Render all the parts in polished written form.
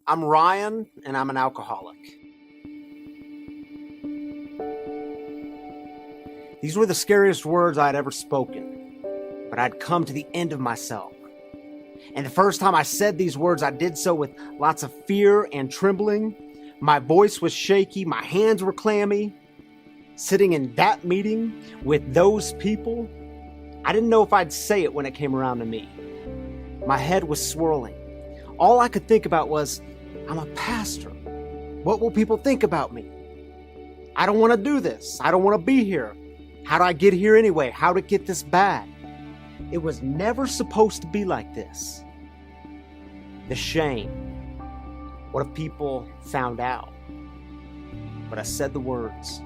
I'm Ryan, and I'm an alcoholic. These were the scariest words I had ever spoken, but I'd come to the end of myself. And the first time I said these words, I did so with lots of fear and trembling. My voice was shaky, my hands were clammy. Sitting in that meeting with those people, I didn't know if I'd say it when it came around to me. My head was swirling. All I could think about was, I'm a pastor. What will people think about me? I don't want to do this. I don't want to be here. How do I get here anyway? How did it get this bad? It was never supposed to be like this. The shame. What if people found out? But I said the words.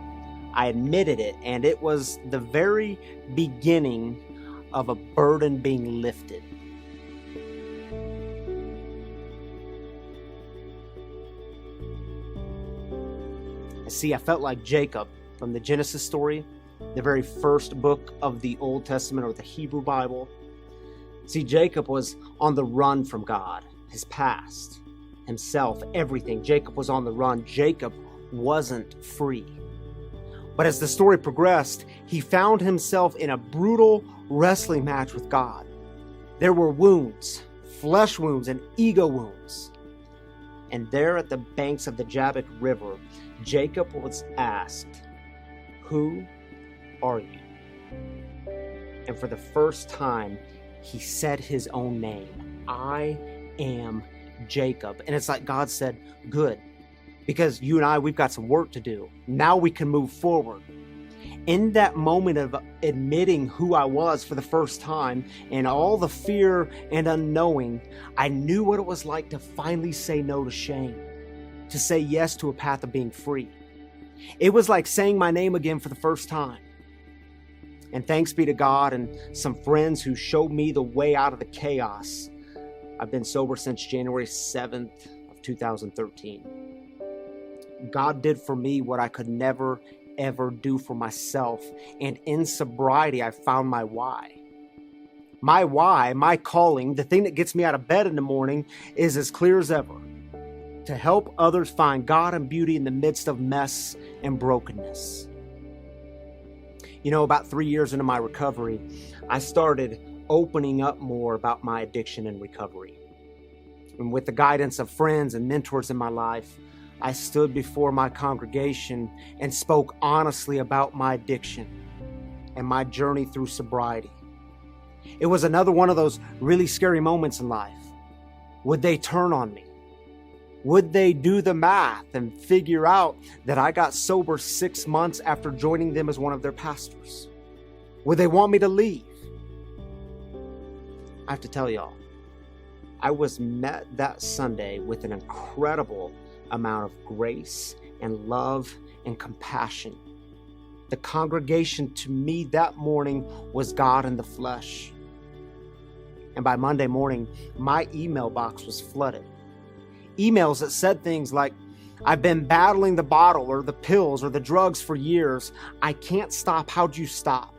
I admitted it, and it was the very beginning of a burden being lifted. See, I felt like Jacob from the Genesis story, the very first book of the Old Testament or the Hebrew Bible. See, Jacob was on the run from God, his past, himself, everything. Jacob was on the run. Jacob wasn't free. But as the story progressed, he found himself in a brutal wrestling match with God. There were wounds, flesh wounds and ego wounds. And there at the banks of the Jabbok River, Jacob was asked, "Who are you?" And for the first time, he said his own name. I am Jacob. And it's like God said, good, because you and I, we've got some work to do. Now we can move forward. In that moment of admitting who I was for the first time and all the fear and unknowing, I knew what it was like to finally say no to shame, to say yes to a path of being free. It was like saying my name again for the first time. And thanks be to God and some friends who showed me the way out of the chaos. I've been sober since January 7th of 2013. God did for me what I could never ever do for myself. And in sobriety, I found my why. My why, my calling, the thing that gets me out of bed in the morning is as clear as ever. To help others find God and beauty in the midst of mess and brokenness. You know, about 3 years into my recovery, I started opening up more about my addiction and recovery. And with the guidance of friends and mentors in my life, I stood before my congregation and spoke honestly about my addiction and my journey through sobriety. It was another one of those really scary moments in life. Would they turn on me? Would they do the math and figure out that I got sober 6 months after joining them as one of their pastors? Would they want me to leave? I have to tell y'all, I was met that Sunday with an incredible amount of grace and love and compassion. The congregation to me that morning was God in the flesh. And by Monday morning, my email box was flooded. Emails that said things like, I've been battling the bottle or the pills or the drugs for years. I can't stop. How'd you stop?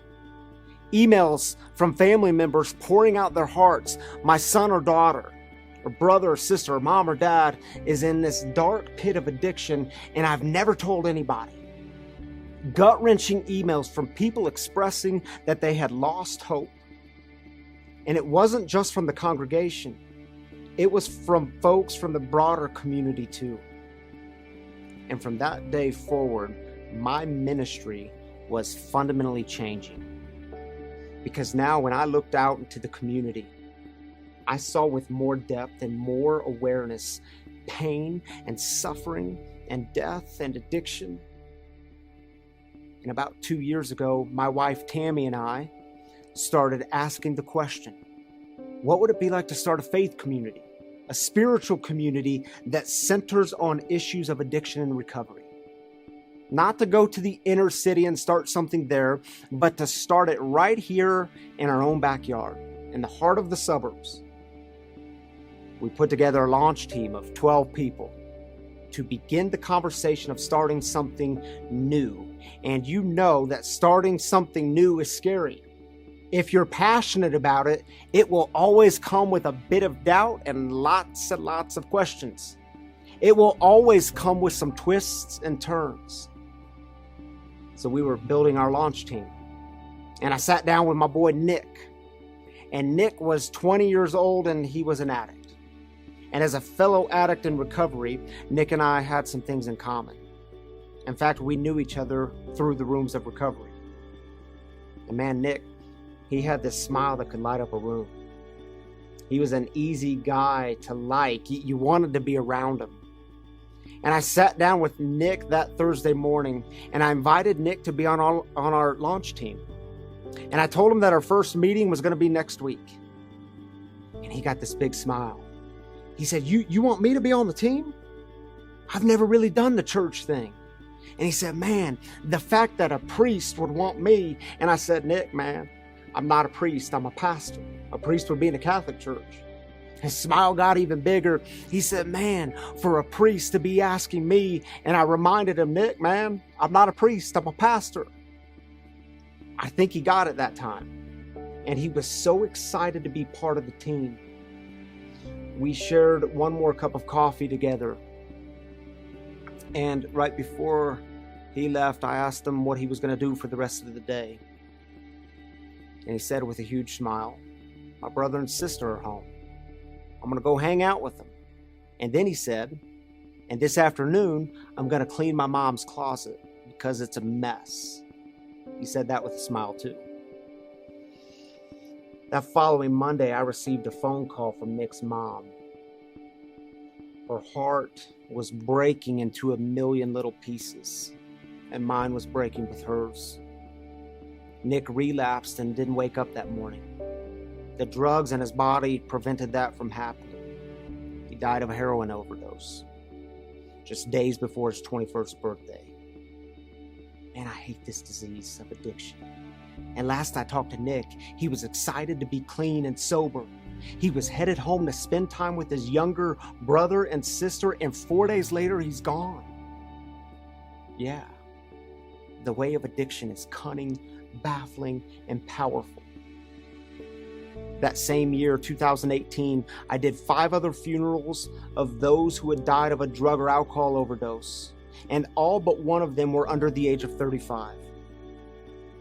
Emails from family members pouring out their hearts. My son or daughter, or brother or sister, or mom or dad is in this dark pit of addiction and I've never told anybody. Gut-wrenching emails from people expressing that they had lost hope. And it wasn't just from the congregation. It was from folks from the broader community too. And from that day forward, my ministry was fundamentally changing. Because now when I looked out into the community, I saw with more depth and more awareness pain and suffering and death and addiction. And about 2 years ago, my wife Tammy and I started asking the question, what would it be like to start a faith community, a spiritual community that centers on issues of addiction and recovery? Not to go to the inner city and start something there, but to start it right here in our own backyard, in the heart of the suburbs. We put together a launch team of 12 people to begin the conversation of starting something new. And you know that starting something new is scary. If you're passionate about it, it will always come with a bit of doubt and lots of questions. It will always come with some twists and turns. So we were building our launch team, and I sat down with my boy Nick. And Nick was 20 years old, and he was an addict. And as a fellow addict in recovery, Nick and I had some things in common. In fact, we knew each other through the rooms of recovery. And man, Nick, he had this smile that could light up a room. He was an easy guy to like. You wanted to be around him. And I sat down with Nick that Thursday morning, and I invited Nick to be on our launch team. And I told him that our first meeting was going to be next week. And he got this big smile. He said, you want me to be on the team? I've never really done the church thing. And he said, man, the fact that a priest would want me. And I said, Nick, man, I'm not a priest, I'm a pastor. A priest would be in a Catholic church. His smile got even bigger. He said, man, for a priest to be asking me. And I reminded him, Nick, man, I'm not a priest, I'm a pastor. I think he got it that time. And he was so excited to be part of the team. We shared one more cup of coffee together. And right before he left, I asked him what he was going to do for the rest of the day. And he said with a huge smile, my brother and sister are home. I'm going to go hang out with them. And then he said, and this afternoon, I'm going to clean my mom's closet because it's a mess. He said that with a smile too. That following Monday, I received a phone call from Nick's mom. Her heart was breaking into a million little pieces, and mine was breaking with hers. Nick relapsed and didn't wake up that morning. The drugs in his body prevented that from happening. He died of a heroin overdose, just days before his 21st birthday. Man, I hate this disease of addiction. And last I talked to Nick, he was excited to be clean and sober. He was headed home to spend time with his younger brother and sister, and 4 days later, he's gone. Yeah, the way of addiction is cunning, baffling, and powerful. That same year, 2018, I did 5 other funerals of those who had died of a drug or alcohol overdose, and all but one of them were under the age of 35.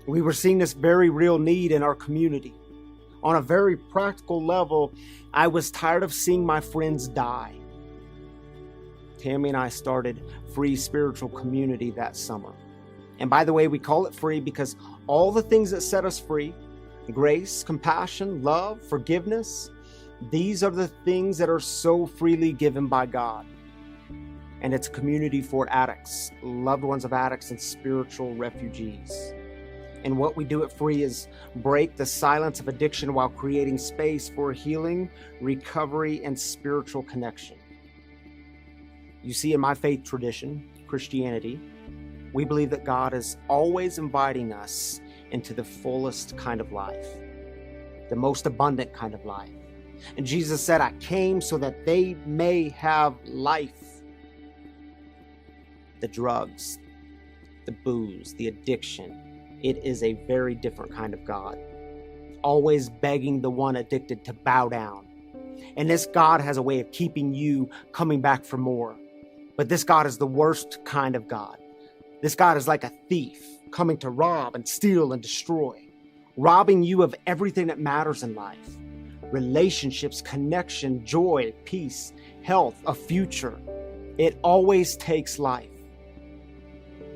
We were seeing this very real need in our community. On a very practical level, I was tired of seeing my friends die. Tammy and I started Free Spiritual Community that summer. And by the way, we call it free because all the things that set us free, grace, compassion, love, forgiveness, these are the things that are so freely given by God. And it's a community for addicts, loved ones of addicts, and spiritual refugees. And what we do at Free is break the silence of addiction while creating space for healing, recovery, and spiritual connection. You see, in my faith tradition, Christianity, we believe that God is always inviting us into the fullest kind of life, the most abundant kind of life. And Jesus said, I came so that they may have life. The drugs, the booze, the addiction, it is a very different kind of God, always begging the one addicted to bow down. And this God has a way of keeping you coming back for more. But this God is the worst kind of God. This God is like a thief coming to rob and steal and destroy, robbing you of everything that matters in life. Relationships, connection, joy, peace, health, a future. It always takes life.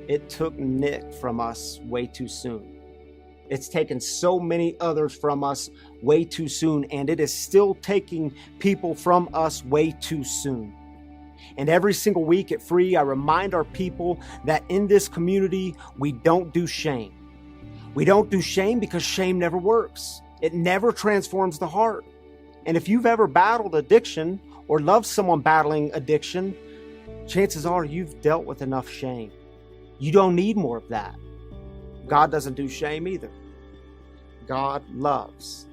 It took Nick from us way too soon. It's taken so many others from us way too soon, and it is still taking people from us way too soon. And every single week at Free, I remind our people that in this community, we don't do shame. We don't do shame because shame never works. It never transforms the heart. And if you've ever battled addiction or loved someone battling addiction, chances are you've dealt with enough shame. You don't need more of that. God doesn't do shame either. God loves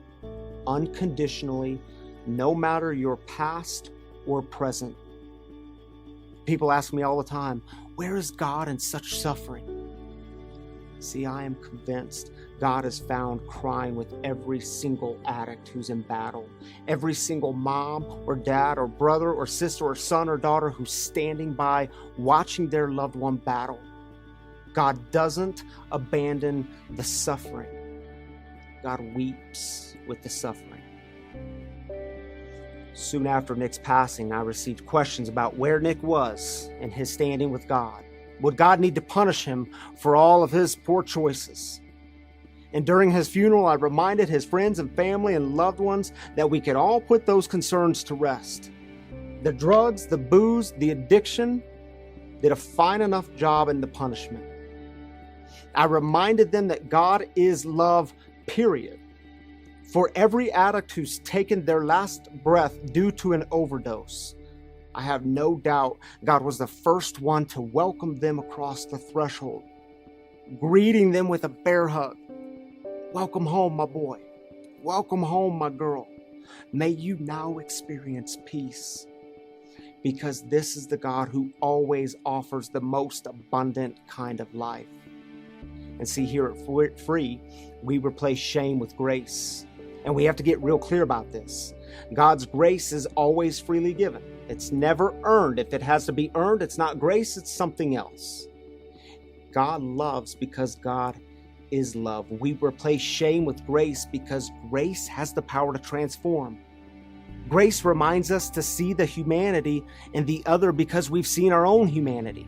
unconditionally, no matter your past or present. People ask me all the time, where is God in such suffering? See, I am convinced God is found crying with every single addict who's in battle, every single mom or dad or brother or sister or son or daughter who's standing by watching their loved one battle. God doesn't abandon the suffering. God weeps with the suffering. Soon after Nick's passing, I received questions about where Nick was in his standing with God. Would God need to punish him for all of his poor choices? And during his funeral, I reminded his friends and family and loved ones that we could all put those concerns to rest. The drugs, the booze, the addiction did a fine enough job in the punishment. I reminded them that God is love, period. For every addict who's taken their last breath due to an overdose, I have no doubt God was the first one to welcome them across the threshold, greeting them with a bear hug. Welcome home, my boy. Welcome home, my girl. May you now experience peace, because this is the God who always offers the most abundant kind of life. And see, here at Free, we replace shame with grace. And we have to get real clear about this. God's grace is always freely given. It's never earned. If it has to be earned, it's not grace, it's something else. God loves because God is love. We replace shame with grace because grace has the power to transform. Grace reminds us to see the humanity in the other because we've seen our own humanity.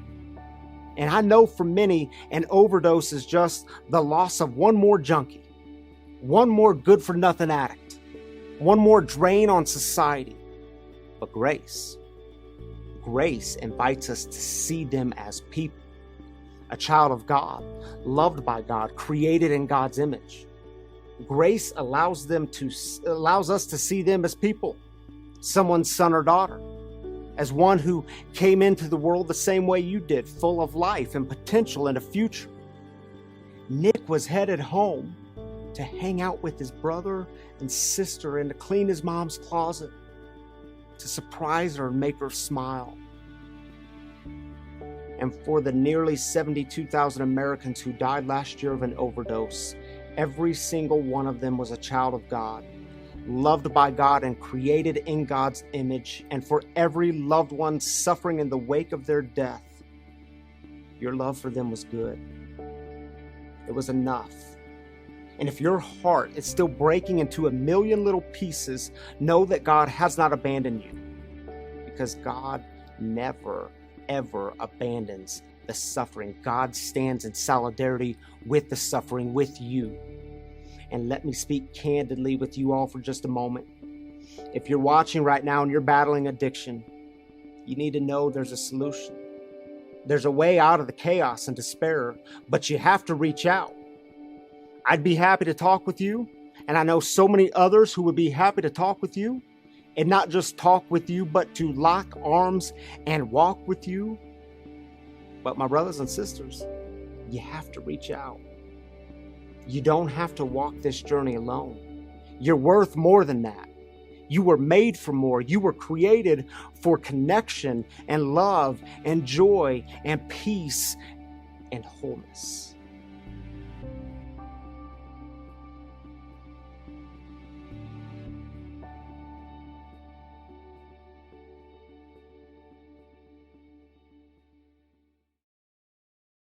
And I know for many, an overdose is just the loss of one more junkie, one more good-for-nothing addict, one more drain on society. But grace invites us to see them as people, a child of God, loved by God, created in God's image. Grace allows us to see them as people, someone's son or daughter, as one who came into the world the same way you did, full of life and potential and a future. Nick was headed home to hang out with his brother and sister and to clean his mom's closet, to surprise her and make her smile. And for the nearly 72,000 Americans who died last year of an overdose, every single one of them was a child of God, loved by God and created in God's image. And for every loved one suffering in the wake of their death, your love for them was good. It was enough. And if your heart is still breaking into a million little pieces, know that God has not abandoned you, because God never, ever abandons the suffering. God stands in solidarity with the suffering, with you. And let me speak candidly with you all for just a moment. If you're watching right now and you're battling addiction, you need to know there's a solution. There's a way out of the chaos and despair, but you have to reach out. I'd be happy to talk with you, and I know so many others who would be happy to talk with you, and not just talk with you, but to lock arms and walk with you. But my brothers and sisters, you have to reach out. You don't have to walk this journey alone. You're worth more than that. You were made for more. You were created for connection and love and joy and peace and wholeness.